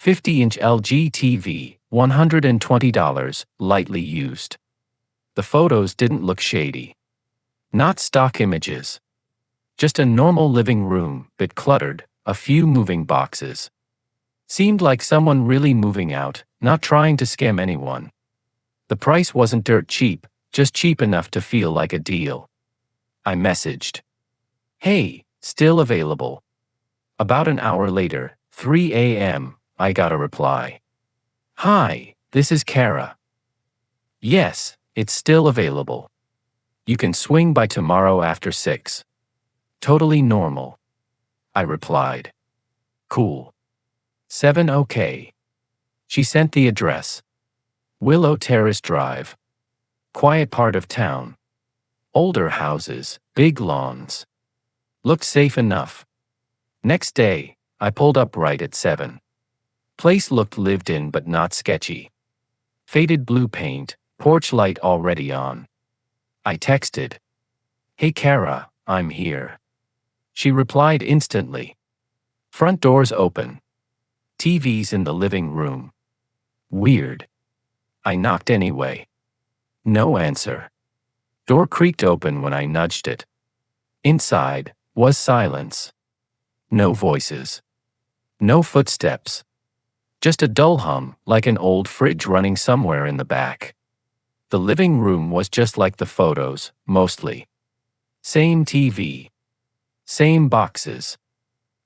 50-inch LG TV, $120, lightly used. The photos didn't look shady. Not stock images. Just a normal living room, bit cluttered, a few moving boxes. Seemed like someone really moving out, not trying to scam anyone. The price wasn't dirt cheap, just cheap enough to feel like a deal. I messaged. Hey, still available. About an hour later, 3 a.m., I got a reply. Hi, this is Kara. Yes, it's still available. You can swing by tomorrow after 6. Totally normal. I replied. Cool. 7 okay. She sent the address. Willow Terrace Drive. Quiet part of town. Older houses, big lawns. Looked safe enough. Next day, I pulled up right at 7. Place looked lived in but not sketchy. Faded blue paint, porch light already on. I texted. Hey Kara, I'm here. She replied instantly. Front doors open. TV's in the living room. Weird. I knocked anyway. No answer. Door creaked open when I nudged it. Inside was silence. No voices. No footsteps. Just a dull hum, like an old fridge running somewhere in the back. The living room was just like the photos, mostly. Same TV. Same boxes.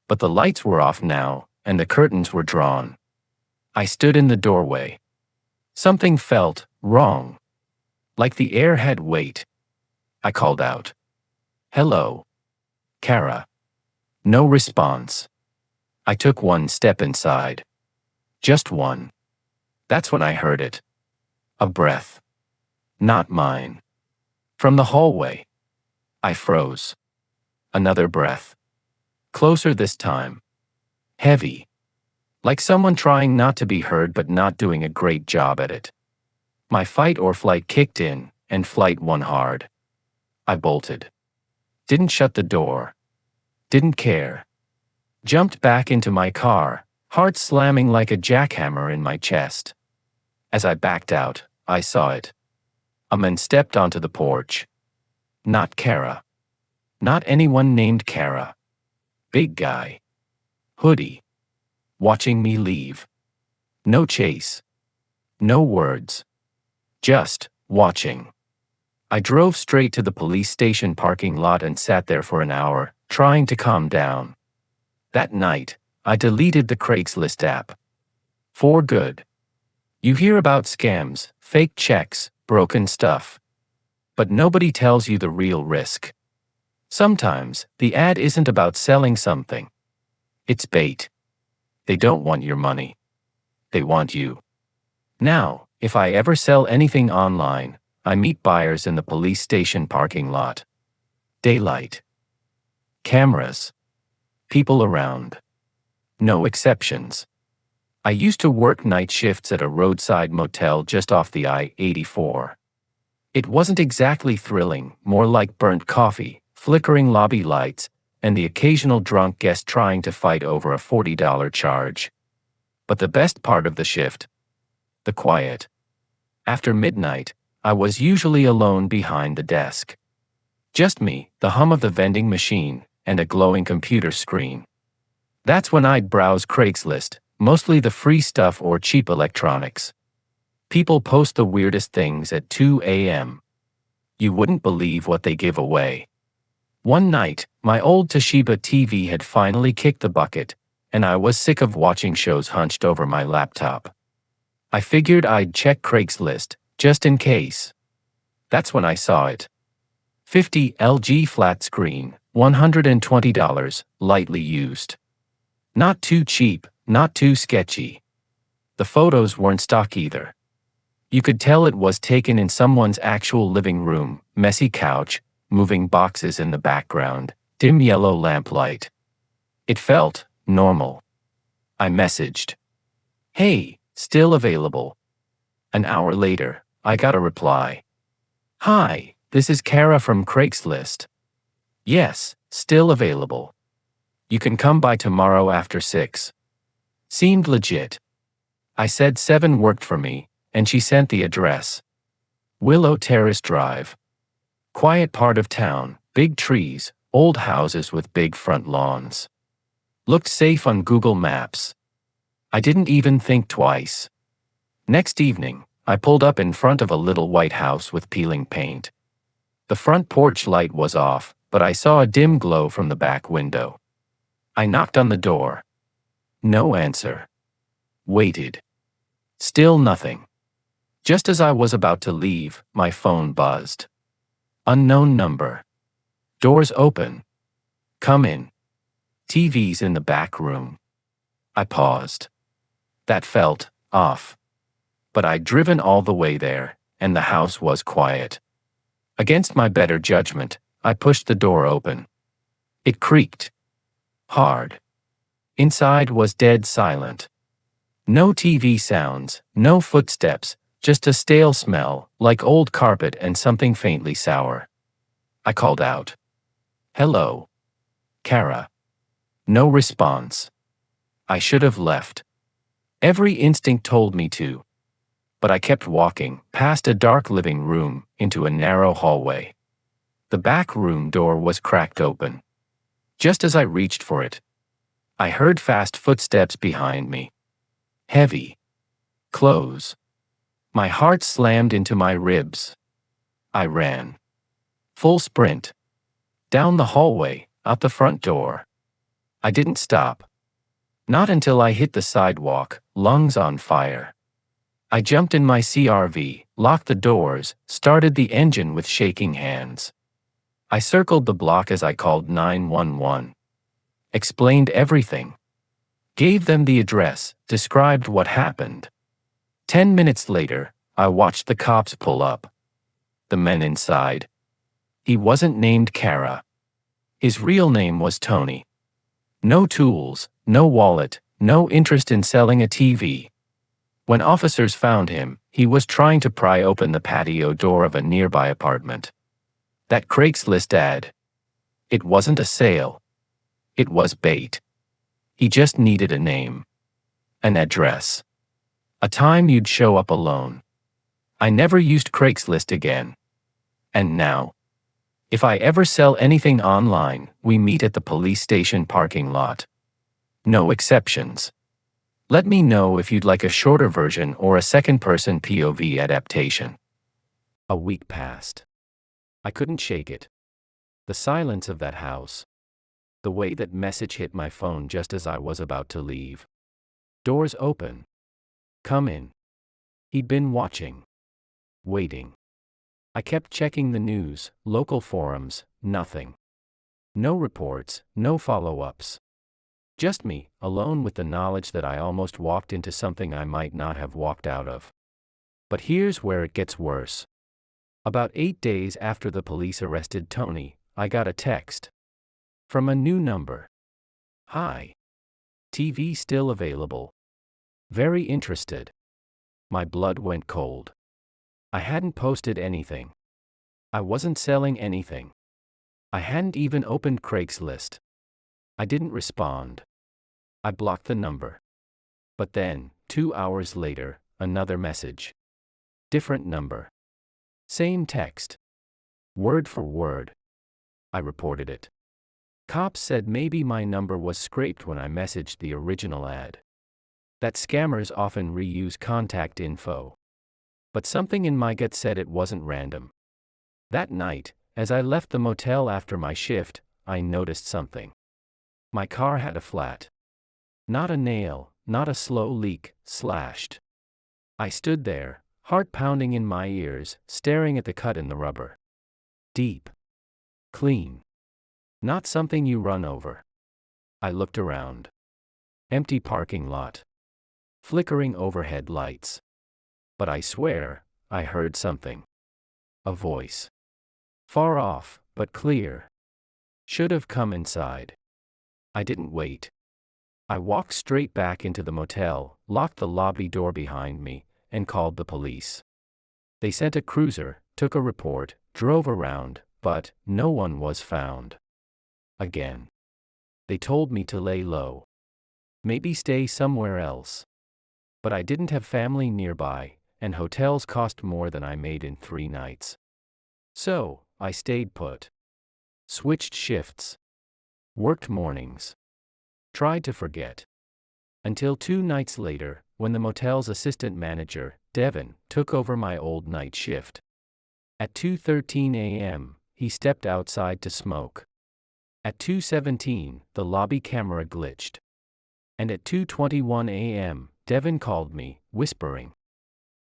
But the lights were off now, and the curtains were drawn. I stood in the doorway. Something felt wrong. Like the air had weight. I called out. Hello. Kara. No response. I took one step inside. Just one. That's when I heard it. A breath. Not mine. From the hallway. I froze. Another breath. Closer this time. Heavy. Like someone trying not to be heard but not doing a great job at it. My fight or flight kicked in, and flight won hard. I bolted. Didn't shut the door. Didn't care. Jumped back into my car, heart slamming like a jackhammer in my chest. As I backed out, I saw it. A man stepped onto the porch. Not Kara. Not anyone named Kara. Big guy. Hoodie. Watching me leave. No chase. No words. Just watching. I drove straight to the police station parking lot and sat there for an hour, trying to calm down. That night, I deleted the Craigslist app. For good. You hear about scams, fake checks, broken stuff. But nobody tells you the real risk. Sometimes, the ad isn't about selling something. It's bait. They don't want your money. They want you. Now, if I ever sell anything online, I meet buyers in the police station parking lot. Daylight. Cameras. People around. No exceptions. I used to work night shifts at a roadside motel just off the I-84. It wasn't exactly thrilling, more like burnt coffee, flickering lobby lights, and the occasional drunk guest trying to fight over a $40 charge. But the best part of the shift? The quiet. After midnight, I was usually alone behind the desk. Just me, the hum of the vending machine, and a glowing computer screen. That's when I'd browse Craigslist, mostly the free stuff or cheap electronics. People post the weirdest things at 2 a.m. You wouldn't believe what they give away. One night, my old Toshiba TV had finally kicked the bucket, and I was sick of watching shows hunched over my laptop. I figured I'd check Craigslist, just in case. That's when I saw it. 50 LG flat screen, $120, lightly used. Not too cheap, not too sketchy. The photos weren't stock either. You could tell it was taken in someone's actual living room, messy couch, moving boxes in the background, dim yellow lamplight. It felt normal. I messaged. Hey, still available. An hour later, I got a reply. Hi, this is Kara from Craigslist. Yes, still available. You can come by tomorrow after 6. Seemed legit. I said 7 worked for me, and she sent the address. Willow Terrace Drive. Quiet part of town, big trees, old houses with big front lawns. Looked safe on Google Maps. I didn't even think twice. Next evening, I pulled up in front of a little white house with peeling paint. The front porch light was off, but I saw a dim glow from the back window. I knocked on the door. No answer. Waited. Still nothing. Just as I was about to leave, my phone buzzed. Unknown number. Doors open. Come in. TV's in the back room. I paused. That felt off. But I'd driven all the way there, and the house was quiet. Against my better judgment, I pushed the door open. It creaked. Hard. Inside was dead silent. No TV sounds, no footsteps, just a stale smell, like old carpet and something faintly sour. I called out. Hello. Kara. No response. I should have left. Every instinct told me to. But I kept walking, past a dark living room, into a narrow hallway. The back room door was cracked open. Just as I reached for it, I heard fast footsteps behind me. Heavy. Close. My heart slammed into my ribs. I ran. Full sprint. Down the hallway, out the front door. I didn't stop. Not until I hit the sidewalk, lungs on fire. I jumped in my CRV, locked the doors, started the engine with shaking hands. I circled the block as I called 911. Explained everything. Gave them the address, described what happened. 10 minutes later, I watched the cops pull up. The men inside. He wasn't named Kara. His real name was Tony. No tools, no wallet, no interest in selling a TV. When officers found him, he was trying to pry open the patio door of a nearby apartment. That Craigslist ad. It wasn't a sale. It was bait. He just needed a name. An address. A time you'd show up alone. I never used Craigslist again. And now, if I ever sell anything online, we meet at the police station parking lot. No exceptions. Let me know if you'd like a shorter version or a second-person POV adaptation. A week passed. I couldn't shake it. The silence of that house. The way that message hit my phone just as I was about to leave. Doors open. Come in. He'd been watching. Waiting. I kept checking the news, local forums, nothing. No reports, no follow-ups. Just me, alone with the knowledge that I almost walked into something I might not have walked out of. But here's where it gets worse. About 8 days after the police arrested Tony, I got a text. From a new number. Hi. TV still available. Very interested. My blood went cold. I hadn't posted anything. I wasn't selling anything. I hadn't even opened Craigslist. I didn't respond. I blocked the number. But then, 2 hours later, another message. Different number. Same text. Word for word. I reported it. Cops said maybe my number was scraped when I messaged the original ad. That scammers often reuse contact info. But something in my gut said it wasn't random. That night, as I left the motel after my shift, I noticed something. My car had a flat. Not a nail, not a slow leak, slashed. I stood there, heart pounding in my ears, staring at the cut in the rubber. Deep. Clean. Not something you run over. I looked around. Empty parking lot. Flickering overhead lights. But I swear, I heard something. A voice. Far off, but clear. Should have come inside. I didn't wait. I walked straight back into the motel, locked the lobby door behind me, and called the police. They sent a cruiser, took a report, drove around, but no one was found. Again. They told me to lay low. Maybe stay somewhere else. But I didn't have family nearby, and hotels cost more than I made in 3 nights. So, I stayed put. Switched shifts. Worked mornings. Tried to forget. Until 2 nights later, when the motel's assistant manager, Devin, took over my old night shift. At 2:13 a.m., he stepped outside to smoke. At 2:17, the lobby camera glitched. And at 2:21 a.m., Devin called me, whispering.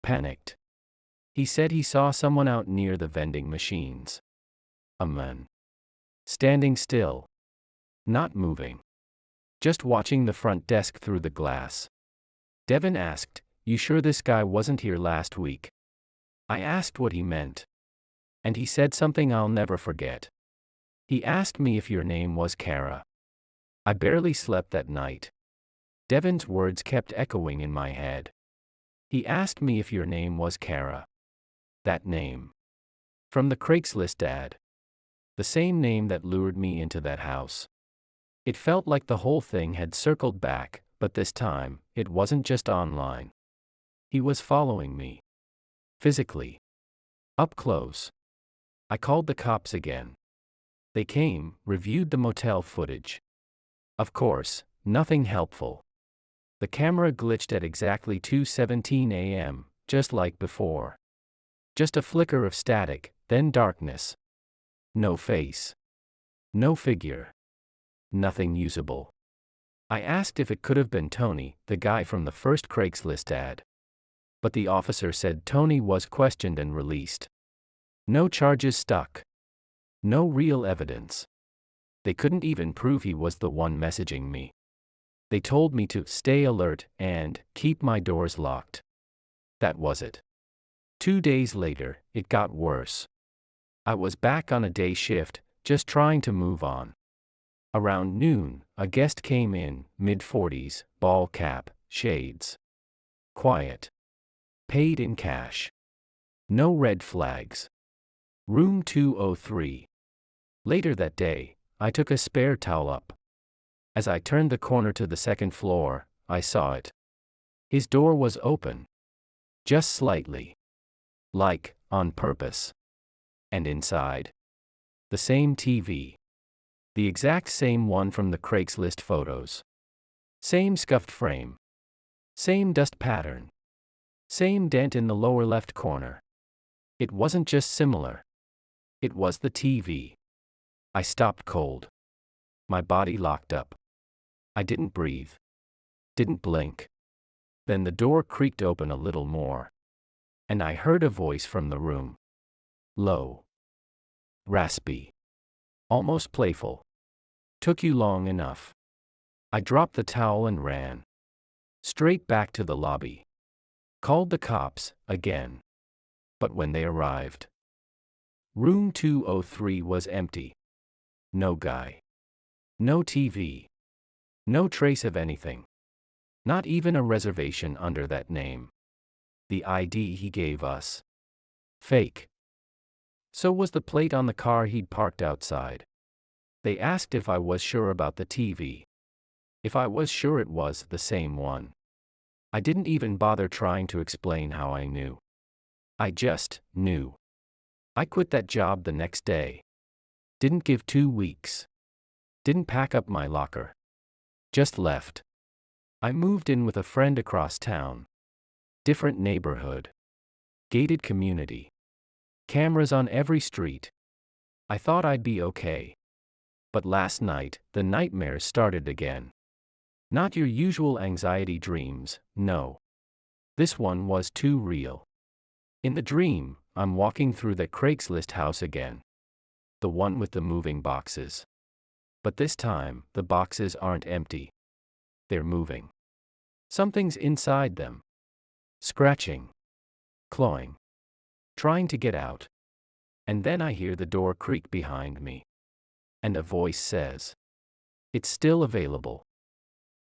Panicked. He said he saw someone out near the vending machines. A man. Standing still. Not moving. Just watching the front desk through the glass. Devin asked, "You sure this guy wasn't here last week?" I asked what he meant. And he said something I'll never forget. He asked me if your name was Kara. I barely slept that night. Devin's words kept echoing in my head. He asked me if your name was Kara. That name. From the Craigslist ad. The same name that lured me into that house. It felt like the whole thing had circled back, but this time, it wasn't just online. He was following me. Physically. Up close. I called the cops again. They came, reviewed the motel footage. Of course, nothing helpful. The camera glitched at exactly 2:17 a.m., just like before. Just a flicker of static, then darkness. No face. No figure. Nothing usable. I asked if it could have been Tony, the guy from the first Craigslist ad. But the officer said Tony was questioned and released. No charges stuck. No real evidence. They couldn't even prove he was the one messaging me. They told me to stay alert and keep my doors locked. That was it. 2 days later, it got worse. I was back on a day shift, just trying to move on. Around noon, a guest came in, mid-40s, ball cap, shades. Quiet. Paid in cash. No red flags. Room 203. Later that day, I took a spare towel up. As I turned the corner to the second floor, I saw it. His door was open. Just slightly. Like, on purpose. And inside. The same TV. The exact same one from the Craigslist photos. Same scuffed frame. Same dust pattern. Same dent in the lower left corner. It wasn't just similar. It was the TV. I stopped cold. My body locked up. I didn't breathe. Didn't blink. Then the door creaked open a little more. And I heard a voice from the room. Low. Raspy. Almost playful. Took you long enough. I dropped the towel and ran. Straight back to the lobby. Called the cops, again. But when they arrived, room 203 was empty. No guy. No TV. No trace of anything. Not even a reservation under that name. The ID he gave us. Fake. So was the plate on the car he'd parked outside. They asked if I was sure about the TV. If I was sure it was the same one. I didn't even bother trying to explain how I knew. I just knew. I quit that job the next day. Didn't give 2 weeks. Didn't pack up my locker. Just left. I moved in with a friend across town. Different neighborhood. Gated community. Cameras on every street. I thought I'd be okay. But last night, the nightmares started again. Not your usual anxiety dreams, no. This one was too real. In the dream, I'm walking through the Craigslist house again. The one with the moving boxes. But this time, the boxes aren't empty. They're moving. Something's inside them. Scratching. Clawing. Trying to get out. And then I hear the door creak behind me. And a voice says, "It's still available."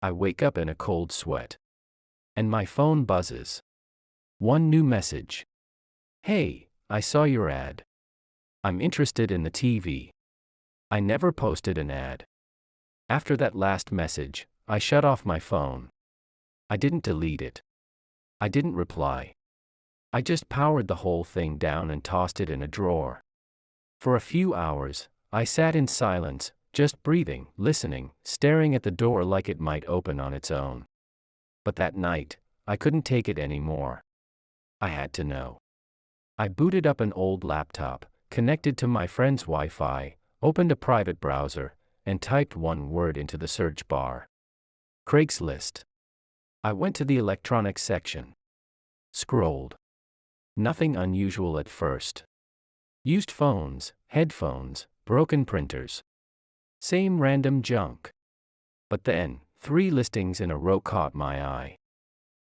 I wake up in a cold sweat. And my phone buzzes. One new message. "Hey, I saw your ad. I'm interested in the TV." I never posted an ad. After that last message, I shut off my phone. I didn't delete it. I didn't reply. I just powered the whole thing down and tossed it in a drawer. For a few hours, I sat in silence, just breathing, listening, staring at the door like it might open on its own. But that night, I couldn't take it anymore. I had to know. I booted up an old laptop, connected to my friend's Wi-Fi, opened a private browser, and typed one word into the search bar. Craigslist. I went to the electronics section. Scrolled. Nothing unusual at first. Used phones, headphones, broken printers. Same random junk. But then, 3 listings in a row caught my eye.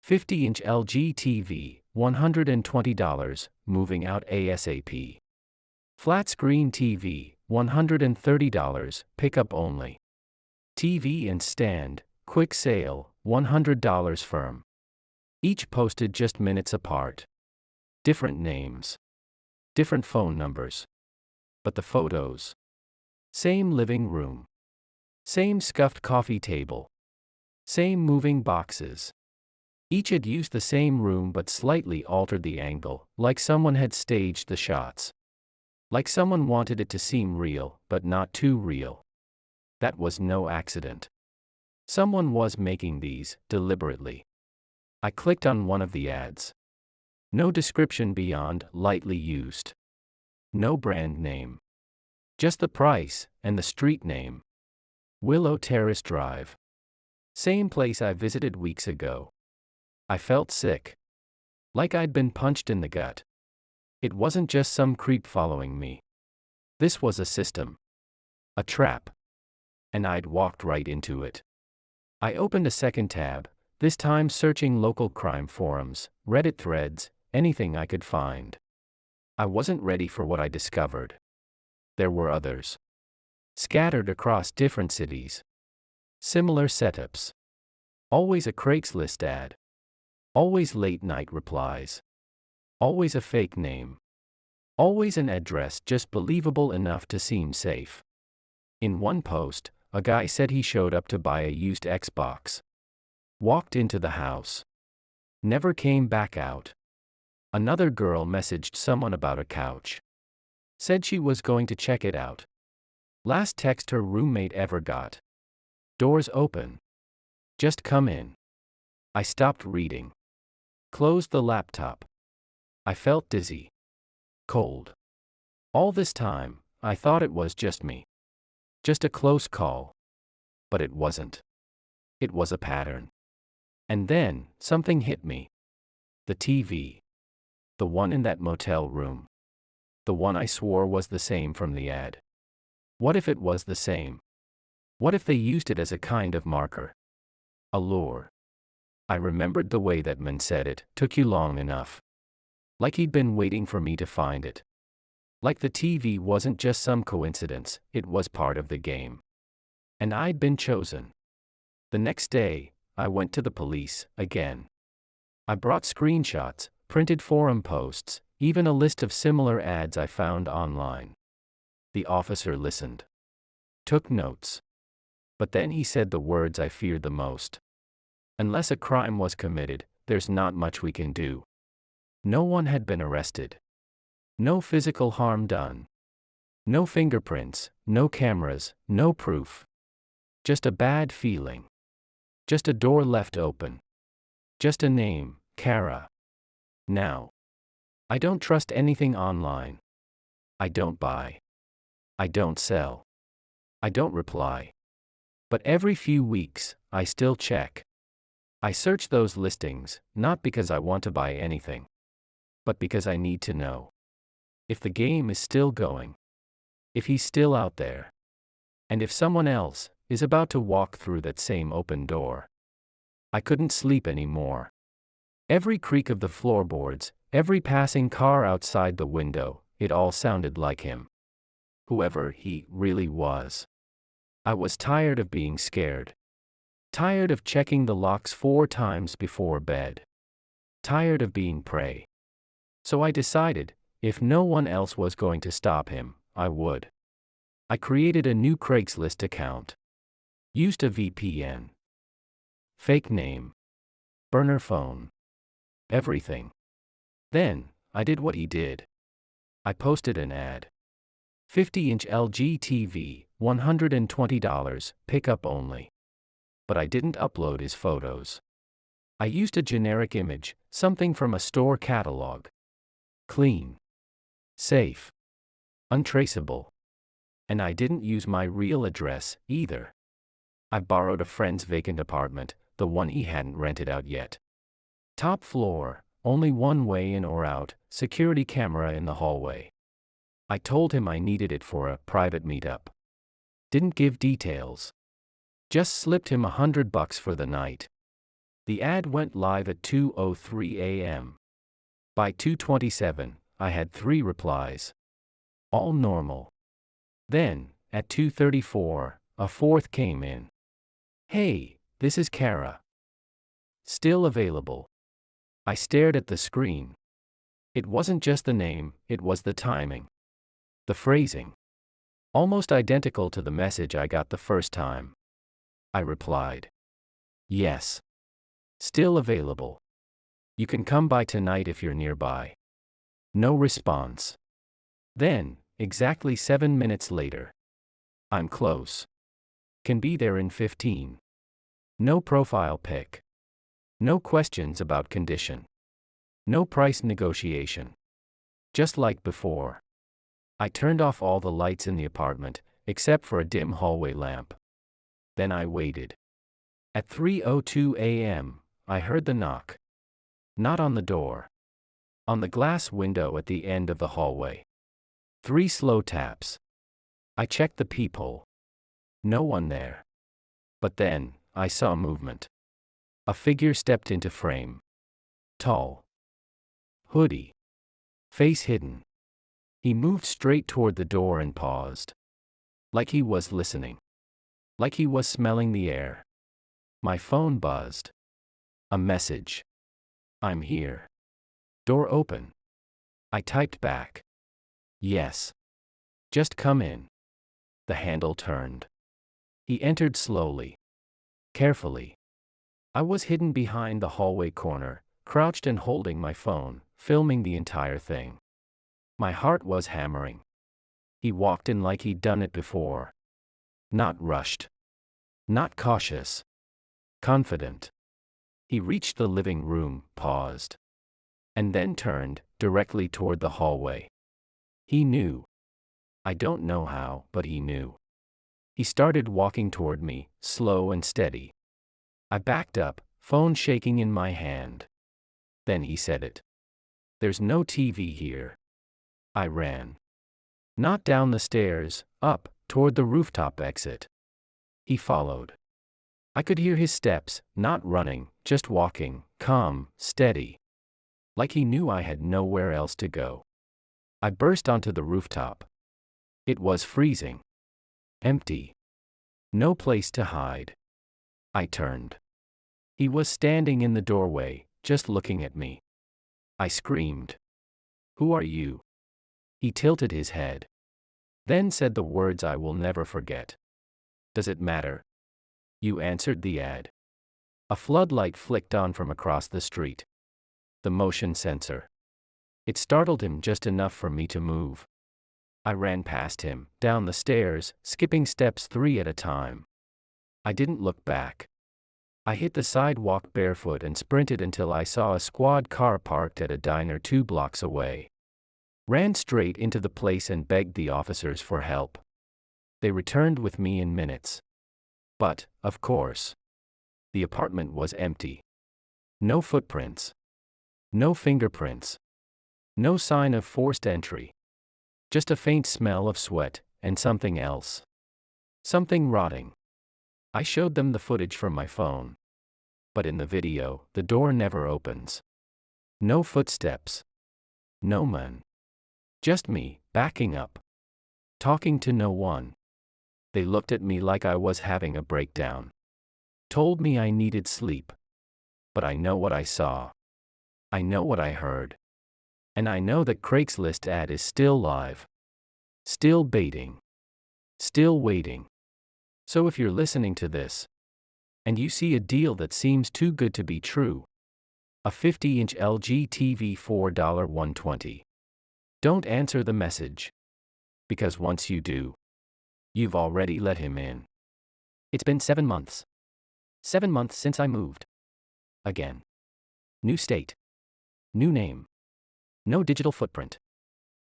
50-inch LG TV, $120, moving out ASAP. Flat screen TV, $130, pickup only. TV and stand, quick sale, $100 firm. Each posted just minutes apart. Different names. Different phone numbers. But the photos. Same living room. Same scuffed coffee table. Same moving boxes. Each had used the same room but slightly altered the angle, like someone had staged the shots. Like someone wanted it to seem real, but not too real. That was no accident. Someone was making these, deliberately. I clicked on one of the ads. No description beyond lightly used. No brand name. Just the price, and the street name. Willow Terrace Drive. Same place I visited weeks ago. I felt sick. Like I'd been punched in the gut. It wasn't just some creep following me. This was a system. A trap. And I'd walked right into it. I opened a second tab, this time searching local crime forums, Reddit threads, anything I could find. I wasn't ready for what I discovered. There were others. Scattered across different cities. Similar setups. Always a Craigslist ad. Always late-night replies. Always a fake name. Always an address just believable enough to seem safe. In one post, a guy said he showed up to buy a used Xbox. Walked into the house. Never came back out. Another girl messaged someone about a couch. Said she was going to check it out. Last text her roommate ever got. Doors open. Just come in. I stopped reading. Closed the laptop. I felt dizzy. Cold. All this time, I thought it was just me. Just a close call. But it wasn't. It was a pattern. And then, something hit me. The TV. The one in that motel room. The one I swore was the same from the ad. What if it was the same? What if they used it as a kind of marker? A lure. I remembered the way that man said it, took you long enough. Like he'd been waiting for me to find it. Like the TV wasn't just some coincidence, it was part of the game. And I'd been chosen. The next day, I went to the police, again. I brought screenshots, printed forum posts, even a list of similar ads I found online. The officer listened. Took notes. But then he said the words I feared the most. Unless a crime was committed, there's not much we can do. No one had been arrested. No physical harm done. No fingerprints, no cameras, no proof. Just a bad feeling. Just a door left open. Just a name, Kara. Now. I don't trust anything online. I don't buy. I don't sell. I don't reply. But every few weeks, I still check. I search those listings, not because I want to buy anything, but because I need to know. If the game is still going. If he's still out there. And if someone else is about to walk through that same open door. I couldn't sleep anymore. Every creak of the floorboards, every passing car outside the window, it all sounded like him. Whoever he really was. I was tired of being scared. Tired of checking the locks 4 times before bed. Tired of being prey. So I decided, if no one else was going to stop him, I would. I created a new Craigslist account. Used a VPN. Fake name. Burner phone. Everything. Then, I did what he did. I posted an ad. 50-inch LG TV, $120, pickup only. But I didn't upload his photos. I used a generic image, something from a store catalog. Clean. Safe. Untraceable. And I didn't use my real address, either. I borrowed a friend's vacant apartment, the one he hadn't rented out yet. Top floor, only one way in or out, security camera in the hallway. I told him I needed it for a private meetup. Didn't give details. Just slipped him $100 for the night. The ad went live at 2:03 a.m. By 2:27, I had 3 replies. All normal. Then, at 2:34, a 4th came in. Hey, this is Kara. Still available. I stared at the screen. It wasn't just the name, it was the timing. The phrasing. Almost identical to the message I got the first time. I replied. Yes. Still available. You can come by tonight if you're nearby. No response. Then, exactly 7 minutes later. I'm close. Can be there in 15. No profile pic. No questions about condition. No price negotiation. Just like before. I turned off all the lights in the apartment, except for a dim hallway lamp. Then I waited. At 3:02 a.m., I heard the knock. Not on the door. On the glass window at the end of the hallway. 3 slow taps. I checked the peephole. No one there. But then, I saw movement. A figure stepped into frame. Tall. Hoodie. Face hidden. He moved straight toward the door and paused. Like he was listening. Like he was smelling the air. My phone buzzed. A message. I'm here. Door open. I typed back. Yes. Just come in. The handle turned. He entered slowly. Carefully. I was hidden behind the hallway corner, crouched and holding my phone, filming the entire thing. My heart was hammering. He walked in like he'd done it before. Not rushed. Not cautious. Confident. He reached the living room, paused. And then turned, directly toward the hallway. He knew. I don't know how, but he knew. He started walking toward me, slow and steady. I backed up, phone shaking in my hand. Then he said it. There's no TV here. I ran. Not down the stairs, up, toward the rooftop exit. He followed. I could hear his steps, not running, just walking, calm, steady. Like he knew I had nowhere else to go. I burst onto the rooftop. It was freezing. Empty. No place to hide. I turned. He was standing in the doorway, just looking at me. I screamed. Who are you? He tilted his head. Then said the words I will never forget. Does it matter? You answered the ad. A floodlight flicked on from across the street. The motion sensor. It startled him just enough for me to move. I ran past him, down the stairs, skipping steps 3 at a time. I didn't look back. I hit the sidewalk barefoot and sprinted until I saw a squad car parked at a diner 2 blocks away. Ran straight into the place and begged the officers for help. They returned with me in minutes. But, of course, the apartment was empty. No footprints. No fingerprints. No sign of forced entry. Just a faint smell of sweat, and something else. Something rotting. I showed them the footage from my phone. But in the video, the door never opens. No footsteps. No man. Just me, backing up. Talking to no one. They looked at me like I was having a breakdown. Told me I needed sleep. But I know what I saw. I know what I heard. And I know that Craigslist ad is still live. Still baiting. Still waiting. So if you're listening to this, and you see a deal that seems too good to be true, A 50-inch LG TV $4.120. Don't answer the message. Because once you do, you've already let him in. It's been 7 months. 7 months since I moved. Again. New state. New name. No digital footprint.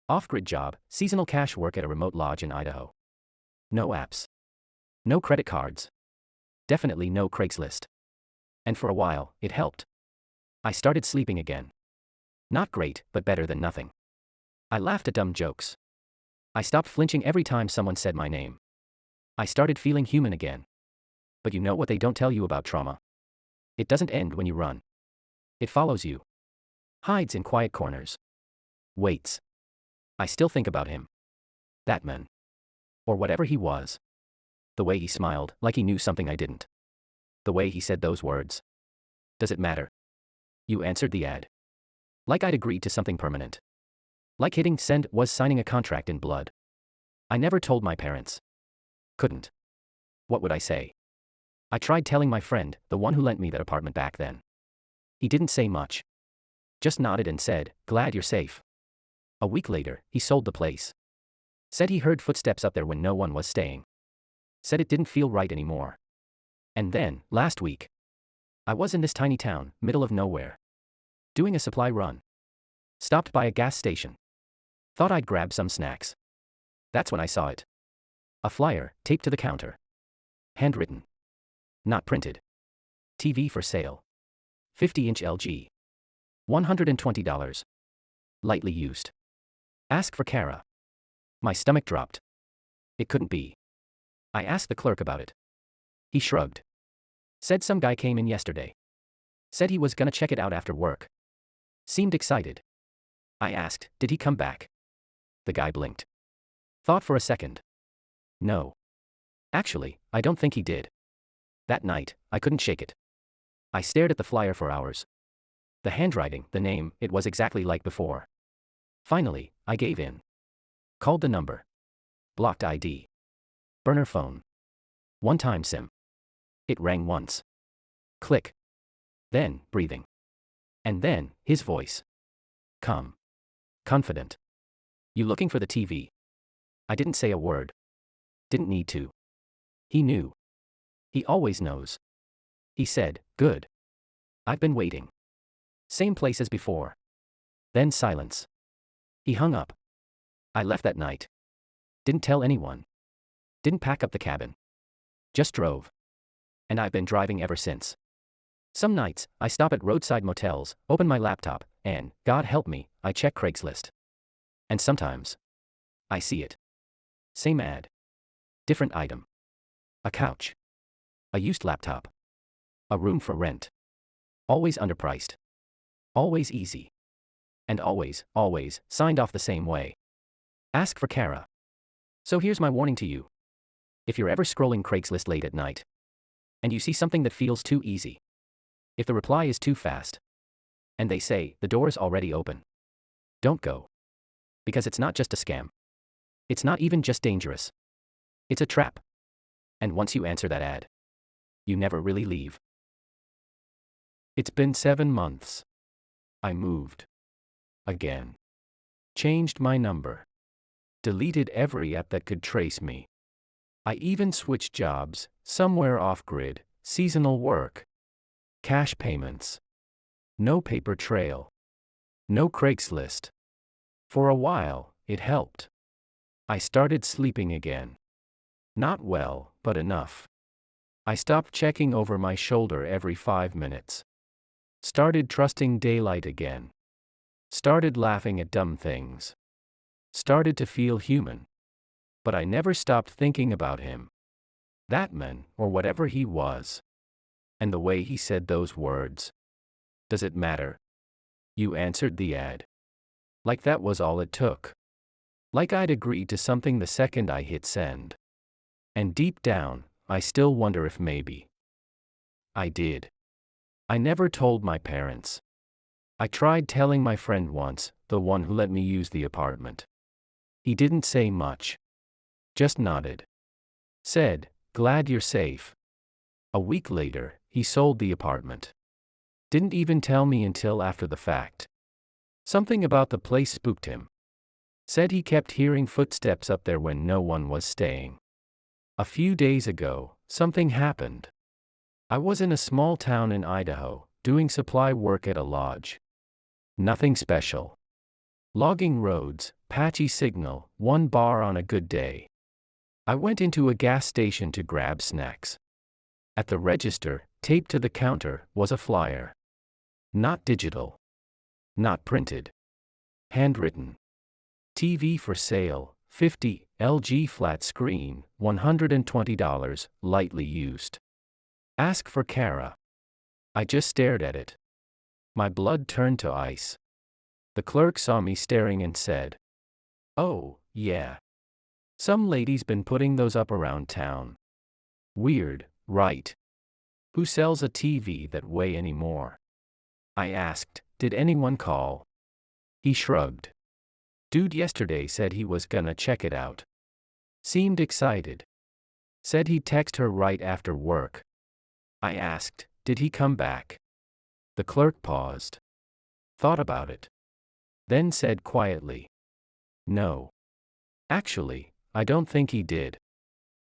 Off-grid job, seasonal cash work at a remote lodge in Idaho. No apps. No credit cards. Definitely no Craigslist. And for a while, it helped. I started sleeping again. Not great, but better than nothing. I laughed at dumb jokes. I stopped flinching every time someone said my name. I started feeling human again. But you know what they don't tell you about trauma? It doesn't end when you run. It follows you. Hides in quiet corners. Waits. I still think about him. That man. Or whatever he was. The way he smiled, like he knew something I didn't. The way he said those words. Does it matter? You answered the ad. Like I'd agreed to something permanent. Like hitting send was signing a contract in blood. I never told my parents. Couldn't. What would I say? I tried telling my friend, the one who lent me that apartment back then. He didn't say much. Just nodded and said, "Glad you're safe." A week later, he sold the place. Said he heard footsteps up there when no one was staying. Said it didn't feel right anymore. And then, last week, I was in this tiny town, middle of nowhere. Doing a supply run. Stopped by a gas station. Thought I'd grab some snacks. That's when I saw it. A flyer, taped to the counter. Handwritten. Not printed. TV for sale. 50-inch LG. $120. Lightly used. Ask for Kara. My stomach dropped. It couldn't be. I asked the clerk about it. He shrugged. Said some guy came in yesterday. Said he was gonna check it out after work. Seemed excited. I asked, did he come back? The guy blinked. Thought for a second. No. Actually, I don't think he did. That night, I couldn't shake it. I stared at the flyer for hours. The handwriting, the name, it was exactly like before. Finally, I gave in. Called the number. Blocked ID. Burner phone. One-time SIM. It rang once. Click. Then, breathing. And then, his voice. Calm. Confident. You looking for the TV? I didn't say a word. Didn't need to. He knew. He always knows. He said, good. I've been waiting. Same place as before. Then silence. He hung up. I left that night. Didn't tell anyone. Didn't pack up the cabin. Just drove. And I've been driving ever since. Some nights, I stop at roadside motels, open my laptop, and, God help me, I check Craigslist. And sometimes, I see it. Same ad. Different item. A couch. A used laptop. A room for rent. Always underpriced. Always easy. And always, signed off the same way. Ask for Kara. So here's my warning to you. If you're ever scrolling Craigslist late at night, and you see something that feels too easy, if the reply is too fast, and they say, the door's already open, don't go. Because it's not just a scam. It's not even just dangerous. It's a trap. And once you answer that ad, you never really leave. It's been 7 months. I moved. Again. Changed my number. Deleted every app that could trace me. I even switched jobs, somewhere off-grid, seasonal work. Cash payments. No paper trail. No Craigslist. For a while, it helped. I started sleeping again. Not well, but enough. I stopped checking over my shoulder every 5 minutes. Started trusting daylight again. Started laughing at dumb things. Started to feel human. But I never stopped thinking about him. That man, or whatever he was. And the way he said those words. Does it matter? You answered the ad. Like that was all it took. Like I'd agreed to something the second I hit send. And deep down, I still wonder if maybe I did. I never told my parents. I tried telling my friend once, the one who let me use the apartment. He didn't say much. Just nodded. Said, glad you're safe. A week later, he sold the apartment. Didn't even tell me until after the fact. Something about the place spooked him. Said he kept hearing footsteps up there when no one was staying. A few days ago, something happened. I was in a small town in Idaho, doing supply work at a lodge. Nothing special. Logging roads, patchy signal, one bar on a good day. I went into a gas station to grab snacks. At the register, taped to the counter, was a flyer. Not digital. Not printed. Handwritten. TV for sale, 50, LG flat screen, $120, lightly used. Ask for Kara. I just stared at it. My blood turned to ice. The clerk saw me staring and said, "Oh, yeah. Some lady's been putting those up around town. Weird, right? Who sells a TV that way anymore?" I asked, "Did anyone call?" He shrugged. "Dude yesterday said he was gonna check it out. Seemed excited. Said he'd text her right after work." I asked, "Did he come back?" The clerk paused. Thought about it. Then said quietly, "No. Actually, I don't think he did.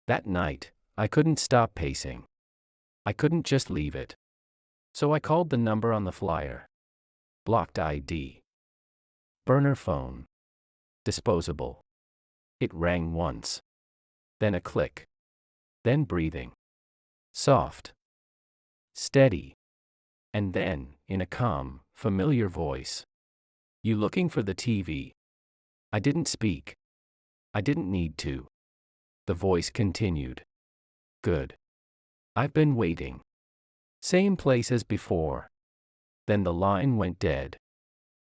That night, I couldn't stop pacing. I couldn't just leave it. So I called the number on the flyer. Blocked ID. Burner phone. Disposable. It rang once. Then a click. Then breathing. Soft. Steady. And then, in a calm, familiar voice. "You looking for the TV?" I didn't speak. I didn't need to. The voice continued. "Good. I've been waiting. Same place as before." Then the line went dead.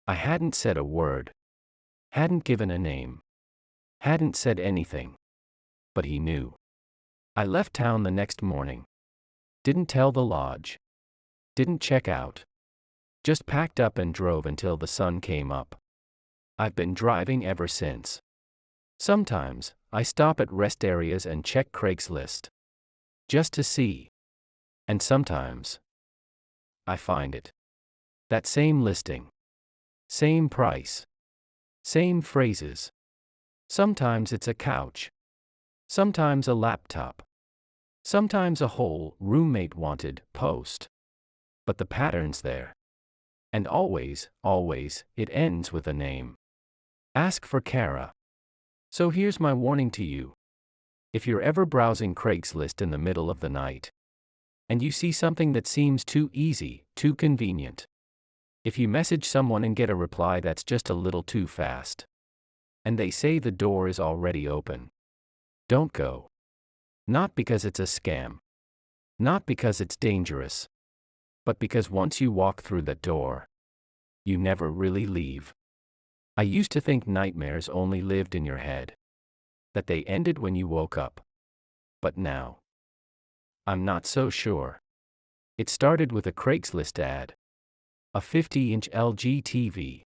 I hadn't said a word. Hadn't given a name. Hadn't said anything. But he knew. I left town the next morning. Didn't tell the lodge. Didn't check out. Just packed up and drove until the sun came up. I've been driving ever since. Sometimes, I stop at rest areas and check Craigslist. Just to see. And sometimes, I find it. That same listing. Same price. Same phrases. Sometimes it's a couch. Sometimes a laptop. Sometimes a whole roommate wanted post. But the pattern's there. And always, it ends with a name. Ask for Kara. So here's my warning to you. If you're ever browsing Craigslist in the middle of the night, and you see something that seems too easy, too convenient, if you message someone and get a reply that's just a little too fast, and they say the door is already open, don't go. Not because it's a scam. Not because it's dangerous. But because once you walk through that door, you never really leave. I used to think nightmares only lived in your head. That they ended when you woke up. But now, I'm not so sure. It started with a Craigslist ad. A 50-inch LG TV.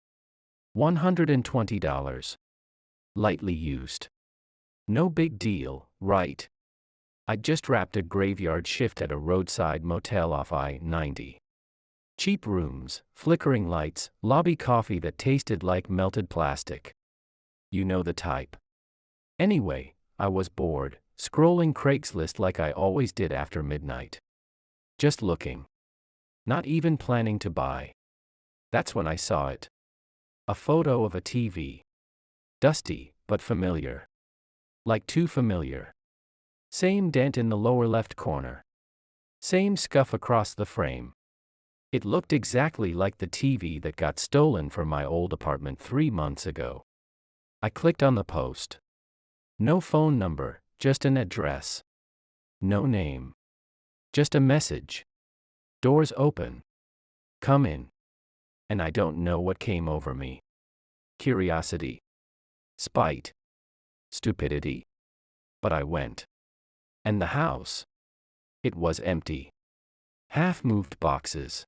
$120. Lightly used. No big deal, right? I'd just wrapped a graveyard shift at a roadside motel off I-90. Cheap rooms, flickering lights, lobby coffee that tasted like melted plastic. You know the type. Anyway, I was bored, scrolling Craigslist like I always did after midnight. Just looking. Not even planning to buy. That's when I saw it. A photo of a TV. Dusty, but familiar. Like too familiar. Same dent in the lower left corner. Same scuff across the frame. It looked exactly like the TV that got stolen from my old apartment 3 months ago. I clicked on the post. No phone number, just an address. No name. Just a message. Doors open. Come in. And I don't know what came over me. Curiosity. Spite. Stupidity. But I went. And the house. It was empty. Half-moved boxes.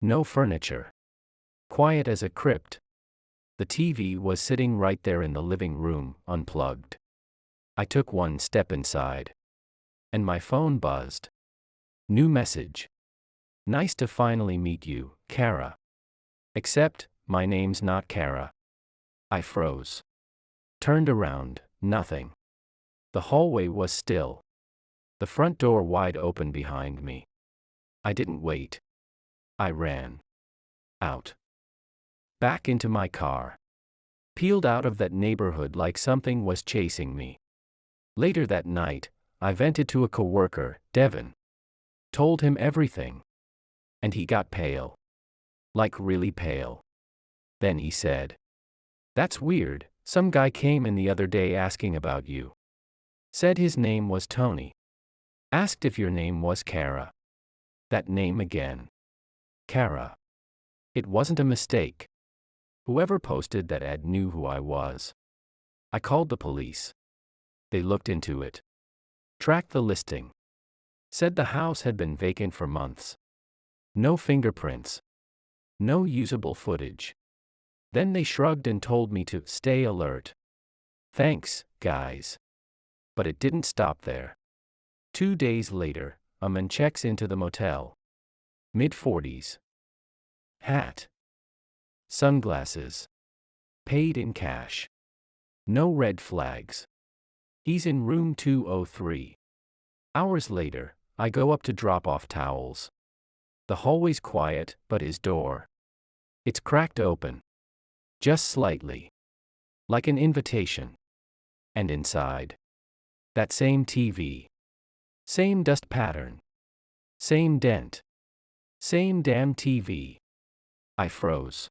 No furniture. Quiet as a crypt. The TV was sitting right there in the living room, unplugged. I took one step inside. And my phone buzzed. New message. Nice to finally meet you, Kara. Except, my name's not Kara. I froze. Turned around, nothing. The hallway was still. The front door wide open behind me. I didn't wait. I ran. Out. Back into my car. Peeled out of that neighborhood like something was chasing me. Later that night, I vented to a coworker, Devin. Told him everything. And he got pale. Like really pale. Then he said, "That's weird, some guy came in the other day asking about you. Said his name was Tony. Asked if your name was Kara." That name again. Kara. It wasn't a mistake. Whoever posted that ad knew who I was. I called the police. They looked into it. Tracked the listing. Said the house had been vacant for months. No fingerprints. No usable footage. Then they shrugged and told me to stay alert. Thanks, guys. But it didn't stop there. 2 days later, a man checks into the motel. Mid-40s. Hat. Sunglasses. Paid in cash. No red flags. He's in room 203. Hours later, I go up to drop off towels. The hallway's quiet, but his door. It's cracked open. Just slightly. Like an invitation. And inside. That same TV. Same dust pattern. Same dent. Same damn TV. I froze.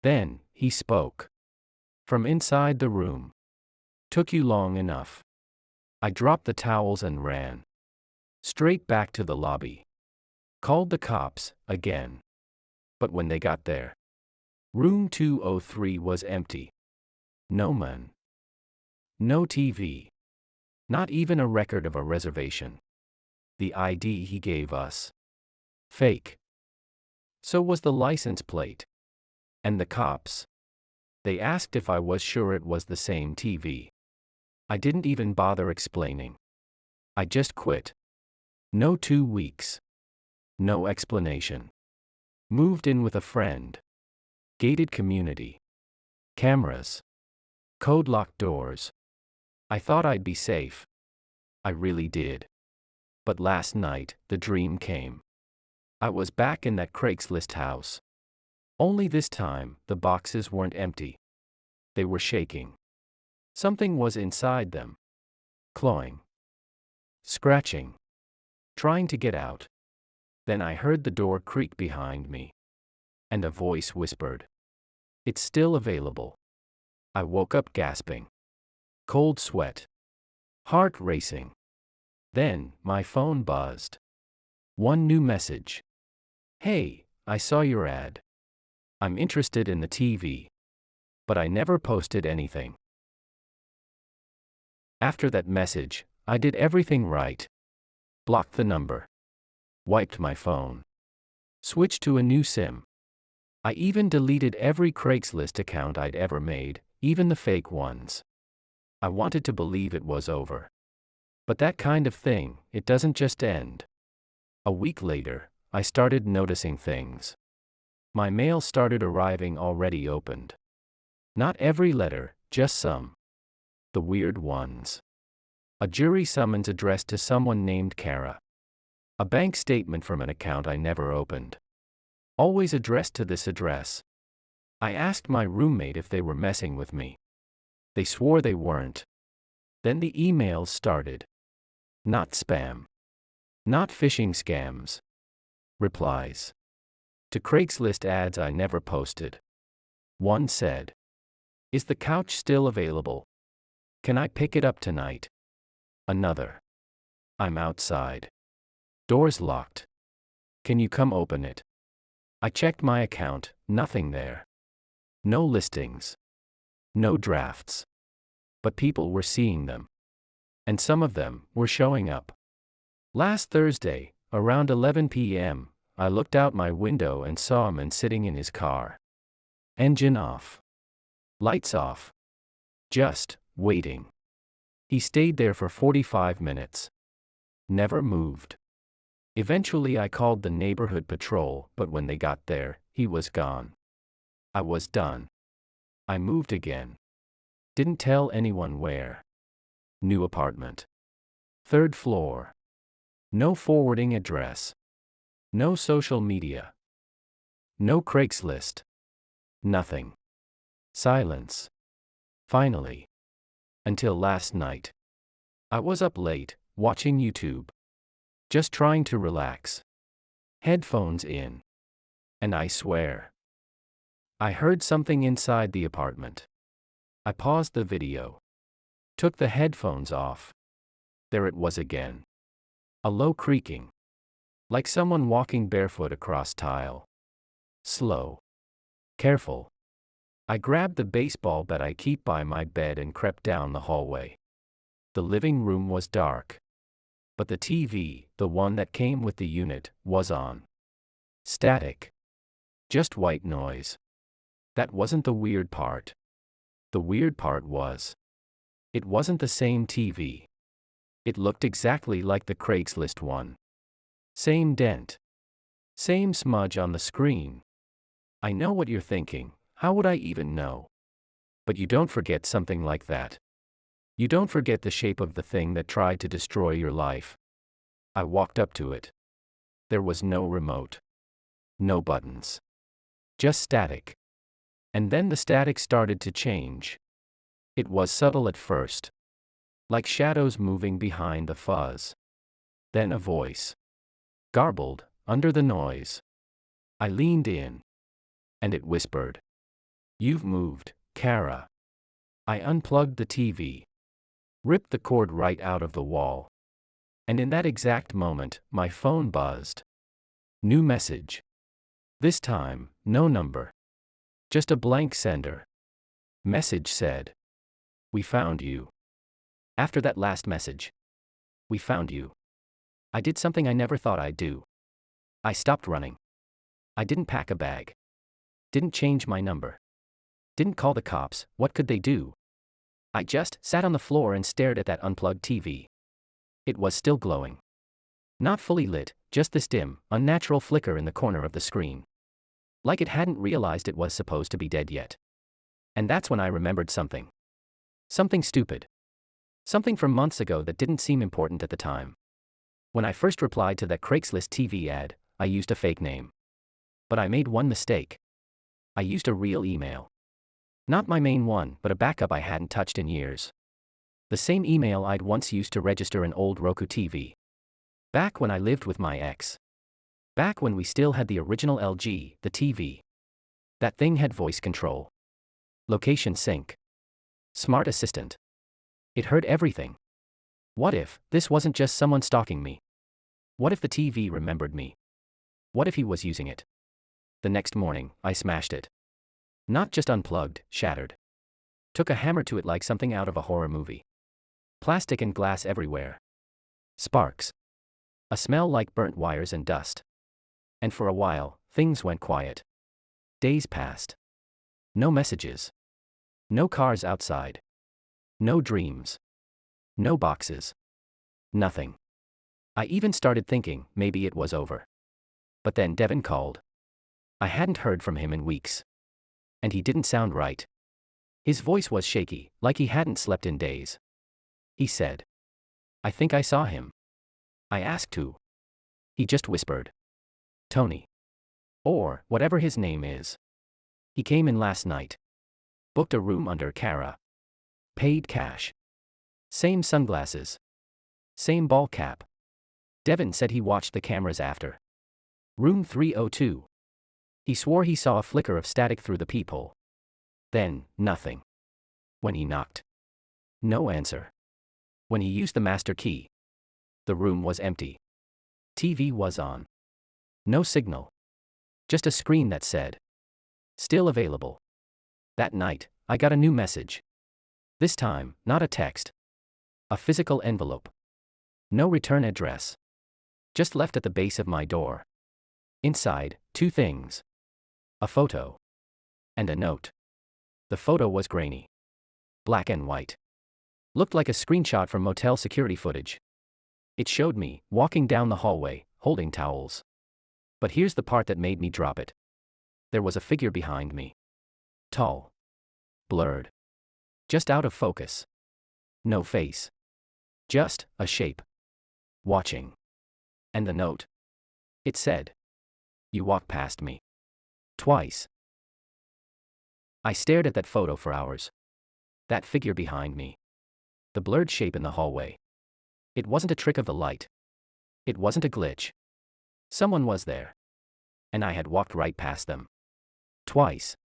Then, he spoke. From inside the room. Took you long enough. I dropped the towels and ran. Straight back to the lobby. Called the cops, again. But when they got there, room 203 was empty. No man. No TV. Not even a record of a reservation. The ID he gave us. Fake. So was the license plate. And the cops. They asked if I was sure it was the same TV. I didn't even bother explaining. I just quit. No 2 weeks. No explanation. Moved in with a friend. Gated community. Cameras. Code locked doors. I thought I'd be safe. I really did. But last night, the dream came. I was back in that Craigslist house. Only this time, the boxes weren't empty. They were shaking. Something was inside them. Clawing. Scratching. Trying to get out. Then I heard the door creak behind me. And a voice whispered, "It's still available." I woke up gasping. Cold sweat. Heart racing. Then, my phone buzzed. One new message. "Hey, I saw your ad. I'm interested in the TV. But I never posted anything." After that message, I did everything right. Blocked the number. Wiped my phone. Switched to a new SIM. I even deleted every Craigslist account I'd ever made, even the fake ones. I wanted to believe it was over. But that kind of thing, it doesn't just end. A week later, I started noticing things. My mail started arriving already opened. Not every letter, just some. The weird ones. A jury summons addressed to someone named Kara. A bank statement from an account I never opened. Always addressed to this address. I asked my roommate if they were messing with me. They swore they weren't. Then the emails started. Not spam. Not phishing scams. Replies. To Craigslist ads I never posted. One said, "Is the couch still available? Can I pick it up tonight?" Another. "I'm outside. Door's locked. Can you come open it?" I checked my account, nothing there. No listings. No drafts. But people were seeing them. And some of them were showing up. Last Thursday, around 11 p.m., I looked out my window and saw a man sitting in his car. Engine off. Lights off. Just waiting. He stayed there for 45 minutes. Never moved. Eventually, I called the neighborhood patrol, but when they got there, he was gone. I was done. I moved again. Didn't tell anyone where. New apartment. 3rd floor. No forwarding address. No social media. No Craigslist. Nothing. Silence. Finally. Until last night. I was up late, watching YouTube. Just trying to relax. Headphones in. And I swear, I heard something inside the apartment. I paused the video. Took the headphones off. There it was again. A low creaking. Like someone walking barefoot across tile. Slow. Careful. I grabbed the baseball bat I keep by my bed and crept down the hallway. The living room was dark. But the TV, the one that came with the unit, was on. Static. Just white noise. That wasn't the weird part. The weird part was, it wasn't the same TV. It looked exactly like the Craigslist one. Same dent. Same smudge on the screen. I know what you're thinking, how would I even know? But you don't forget something like that. You don't forget the shape of the thing that tried to destroy your life. I walked up to it. There was no remote. No buttons. Just static. And then the static started to change. It was subtle at first. Like shadows moving behind the fuzz. Then a voice. Garbled, under the noise. I leaned in. And it whispered. "You've moved, Kara." I unplugged the TV. Ripped the cord right out of the wall. And in that exact moment, my phone buzzed. New message. This time, no number. Just a blank sender. Message said, "We found you." After that last message. We found you. I did something I never thought I'd do. I stopped running. I didn't pack a bag. Didn't change my number. Didn't call the cops, what could they do? I just sat on the floor and stared at that unplugged TV. It was still glowing. Not fully lit, just this dim, unnatural flicker in the corner of the screen. Like it hadn't realized it was supposed to be dead yet. And that's when I remembered something. Something stupid. Something from months ago that didn't seem important at the time. When I first replied to that Craigslist TV ad, I used a fake name. But I made one mistake. I used a real email. Not my main one, but a backup I hadn't touched in years. The same email I'd once used to register an old Roku TV. Back when I lived with my ex. Back when we still had the original LG, the TV. That thing had voice control. Location sync. Smart assistant. It heard everything. What if this wasn't just someone stalking me? What if the TV remembered me? What if he was using it? The next morning, I smashed it. Not just unplugged, shattered. Took a hammer to it like something out of a horror movie. Plastic and glass everywhere. Sparks. A smell like burnt wires and dust. And for a while, things went quiet. Days passed. No messages. No cars outside. No dreams. No boxes. Nothing. I even started thinking maybe it was over. But then Devin called. I hadn't heard from him in weeks. And he didn't sound right. His voice was shaky, like he hadn't slept in days. He said, "I think I saw him." I asked who. He just whispered. "Tony. Or whatever his name is. He came in last night. Booked a room under Kara. Paid cash. Same sunglasses. Same ball cap." Devin said he watched the cameras after. Room 302. He swore he saw a flicker of static through the peephole. Then, nothing. When he knocked. No answer. When he used the master key. The room was empty. TV was on. No signal. Just a screen that said, "Still available." That night, I got a new message. This time, not a text. A physical envelope. No return address. Just left at the base of my door. Inside, 2 things. A photo. And a note. The photo was grainy. Black and white. Looked like a screenshot from motel security footage. It showed me, walking down the hallway, holding towels. But here's the part that made me drop it. There was a figure behind me. Tall. Blurred. Just out of focus. No face. Just a shape. Watching. And the note. It said, "You walked past me. Twice." I stared at that photo for hours. That figure behind me. The blurred shape in the hallway. It wasn't a trick of the light. It wasn't a glitch. Someone was there. And I had walked right past them. Twice.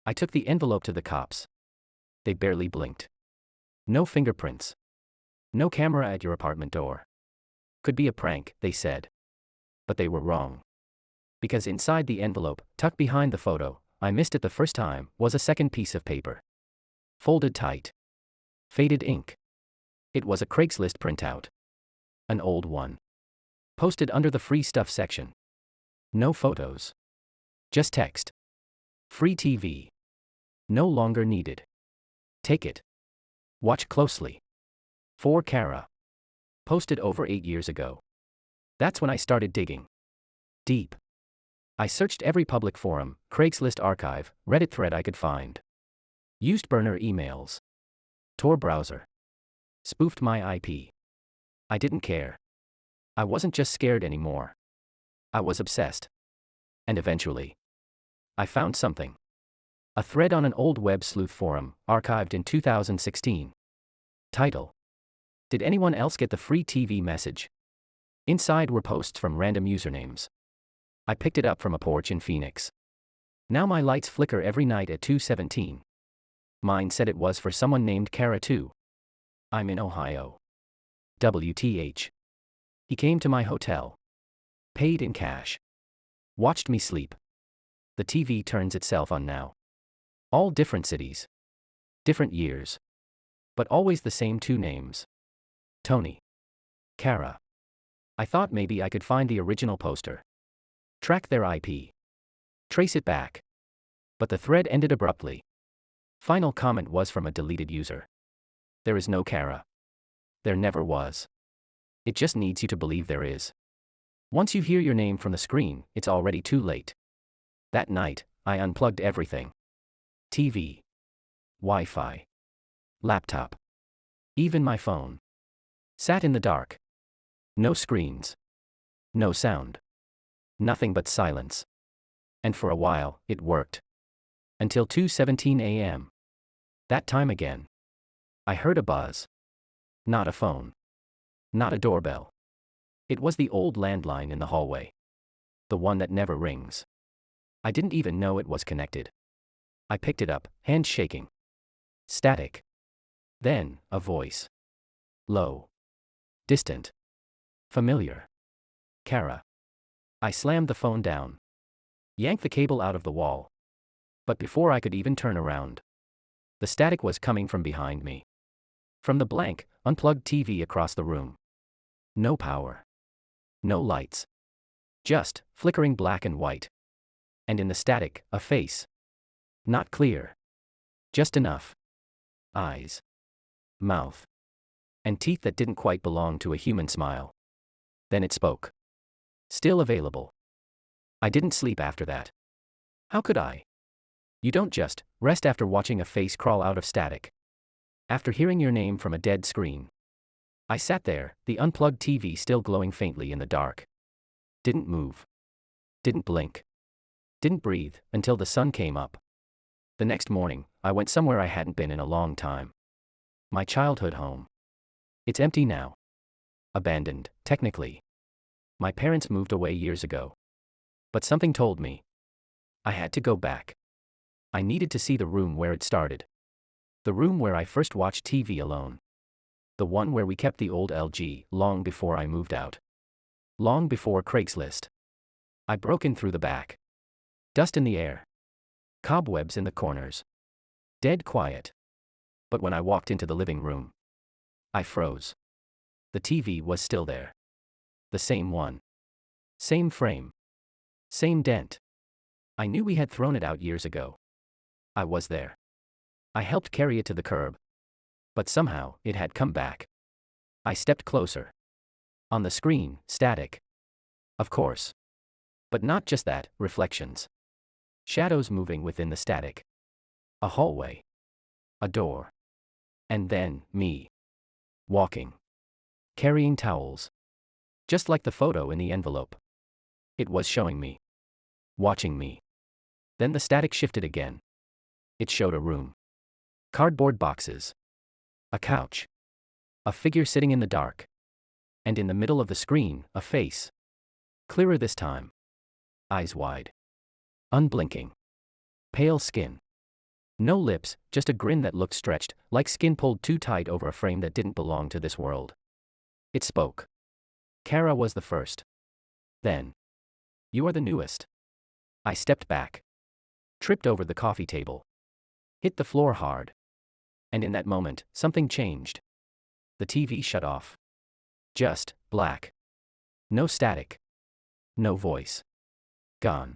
I took the envelope to the cops. They barely blinked. No fingerprints. No camera at your apartment door. Could be a prank, they said. But they were wrong. Because inside the envelope, tucked behind the photo, I missed it the first time, was a second piece of paper. Folded tight. Faded ink. It was a Craigslist printout. An old one. Posted under the free stuff section. No photos. Just text. Free TV. No longer needed. Take it. Watch closely. For Kara. Posted over 8 years ago. That's when I started digging. Deep. I searched every public forum, Craigslist archive, Reddit thread I could find. Used burner emails. Tor browser. Spoofed my IP. I didn't care. I wasn't just scared anymore. I was obsessed. And eventually, I found something. A thread on an old web sleuth forum, archived in 2016. Title. Did anyone else get the free TV message? Inside were posts from random usernames. I picked it up from a porch in Phoenix. Now my lights flicker every night at 2:17. Mine said it was for someone named Kara too. I'm in Ohio. WTH. He came to my hotel. Paid in cash. Watched me sleep. The TV turns itself on now. All different cities. Different years. But always the same two names. Tony. Kara. I thought maybe I could find the original poster. Track their IP. Trace it back. But the thread ended abruptly. Final comment was from a deleted user. There is no Kara. There never was. It just needs you to believe there is. Once you hear your name from the screen, it's already too late. That night, I unplugged everything. TV. Wi-Fi. Laptop. Even my phone. Sat in the dark. No screens. No sound. Nothing but silence. And for a while, it worked. Until 2:17 a.m. That time again. I heard a buzz. Not a phone. Not a doorbell. It was the old landline in the hallway. The one that never rings. I didn't even know it was connected. I picked it up, hand shaking. Static. Then, a voice. Low. Distant. Familiar. Kara. I slammed the phone down. Yanked the cable out of the wall. But before I could even turn around, the static was coming from behind me. From the blank, unplugged TV across the room. No power. No lights. Just flickering black and white. And in the static, a face. Not clear. Just enough. Eyes. Mouth. And teeth that didn't quite belong to a human smile. Then it spoke. Still available. I didn't sleep after that. How could I? You don't just rest after watching a face crawl out of static. After hearing your name from a dead screen. I sat there, the unplugged TV still glowing faintly in the dark. Didn't move. Didn't blink. Didn't breathe until the sun came up. The next morning, I went somewhere I hadn't been in a long time. My childhood home. It's empty now. Abandoned, technically. My parents moved away years ago. But something told me. I had to go back. I needed to see the room where it started. The room where I first watched TV alone. The one where we kept the old LG, long before I moved out. Long before Craigslist. I broke in through the back. Dust in the air. Cobwebs in the corners. Dead quiet. But when I walked into the living room, I froze. The TV was still there. The same one. Same frame. Same dent. I knew we had thrown it out years ago. I was there. I helped carry it to the curb. But somehow, it had come back. I stepped closer. On the screen, static. Of course. But not just that, reflections. Shadows moving within the static. A hallway. A door. And then, me. Walking. Carrying towels. Just like the photo in the envelope. It was showing me. Watching me. Then the static shifted again. It showed a room. Cardboard boxes. A couch. A figure sitting in the dark. And in the middle of the screen, a face. Clearer this time. Eyes wide. Unblinking. Pale skin. No lips, just a grin that looked stretched, like skin pulled too tight over a frame that didn't belong to this world. It spoke. Kara was the first. Then. You are the newest. I stepped back. Tripped over the coffee table. Hit the floor hard. And in that moment, something changed. The TV shut off. Just black. No static. No voice. Gone.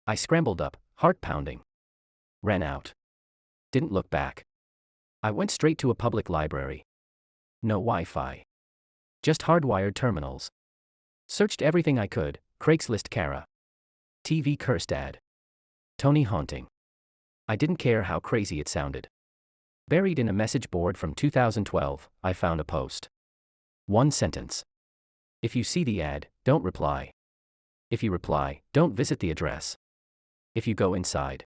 I scrambled up, heart pounding. Ran out. Didn't look back. I went straight to a public library. No Wi-Fi. Just hardwired terminals. Searched everything I could, Craigslist Kara. TV cursed ad. Tony haunting. I didn't care how crazy it sounded. Buried in a message board from 2012, I found a post. One sentence. If you see the ad, don't reply. If you reply, don't visit the address. If you go inside,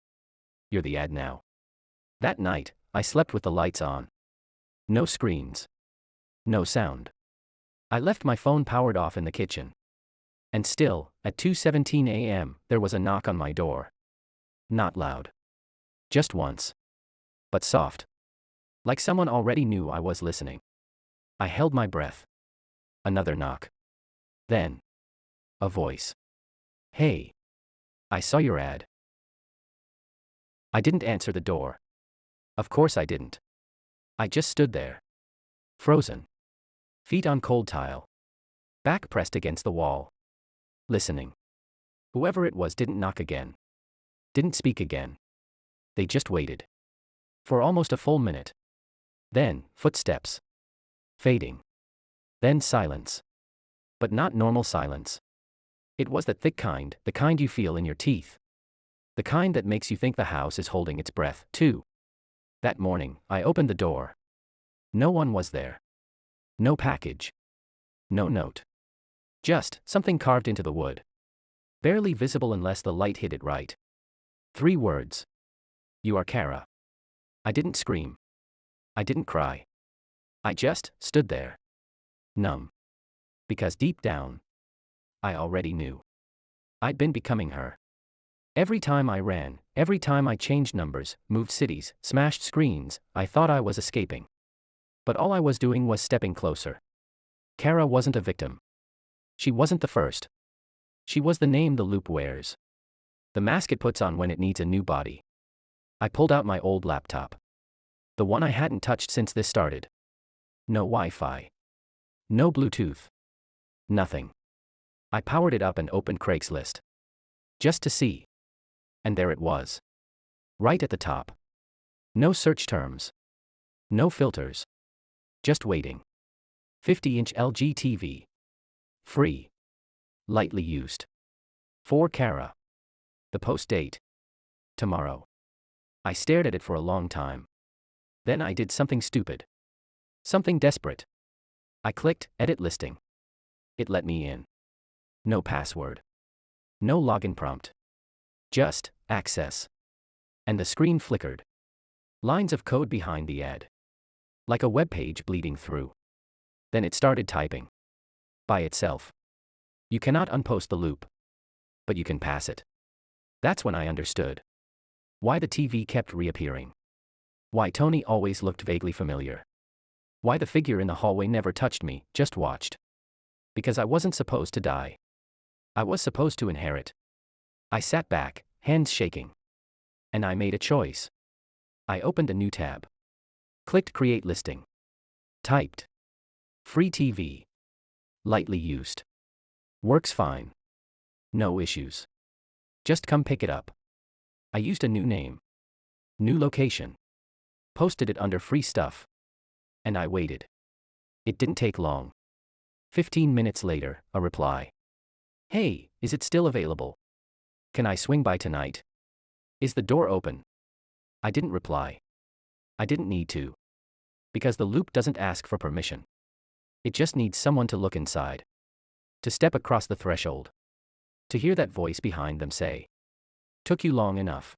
you're the ad now. That night, I slept with the lights on. No screens. No sound. I left my phone powered off in the kitchen. And still, at 2:17 a.m., there was a knock on my door. Not loud. Just once. But soft. Like someone already knew I was listening. I held my breath. Another knock. Then. A voice. Hey. I saw your ad. I didn't answer the door. Of course I didn't. I just stood there. Frozen. Feet on cold tile. Back pressed against the wall. Listening. Whoever it was didn't knock again. Didn't speak again. They just waited. For almost a full minute. Then, footsteps. Fading. Then silence. But not normal silence. It was that thick kind, the kind you feel in your teeth. The kind that makes you think the house is holding its breath, too. That morning, I opened the door. No one was there. No package. No note. Just something carved into the wood. Barely visible unless the light hit it right. 3 words. You are Kara. I didn't scream. I didn't cry. I just stood there. Numb. Because deep down, I already knew. I'd been becoming her. Every time I ran, every time I changed numbers, moved cities, smashed screens, I thought I was escaping. But all I was doing was stepping closer. Kara wasn't a victim. She wasn't the first. She was the name the loop wears. The mask it puts on when it needs a new body. I pulled out my old laptop. The one I hadn't touched since this started. No Wi-Fi. No Bluetooth. Nothing. I powered it up and opened Craigslist. Just to see. And there it was. Right at the top. No search terms. No filters. Just waiting. 50-inch LG TV. Free. Lightly used. For Kara. The post date. Tomorrow. I stared at it for a long time. Then I did something stupid. Something desperate. I clicked Edit Listing. It let me in. No password. No login prompt. Just access. And the screen flickered. Lines of code behind the ad. Like a web page bleeding through. Then it started typing. By itself. You cannot unpost the loop. But you can pass it. That's when I understood. Why the TV kept reappearing. Why Tony always looked vaguely familiar. Why the figure in the hallway never touched me, just watched. Because I wasn't supposed to die. I was supposed to inherit. I sat back, hands shaking. And I made a choice. I opened a new tab. Clicked Create Listing. Typed. Free TV. Lightly used. Works fine. No issues. Just come pick it up. I used a new name. New location. Posted it under free stuff. And I waited. It didn't take long. 15 minutes later, a reply. Hey, is it still available? Can I swing by tonight? Is the door open? I didn't reply. I didn't need to. Because the loop doesn't ask for permission. It just needs someone to look inside. To step across the threshold. To hear that voice behind them say, "Took you long enough."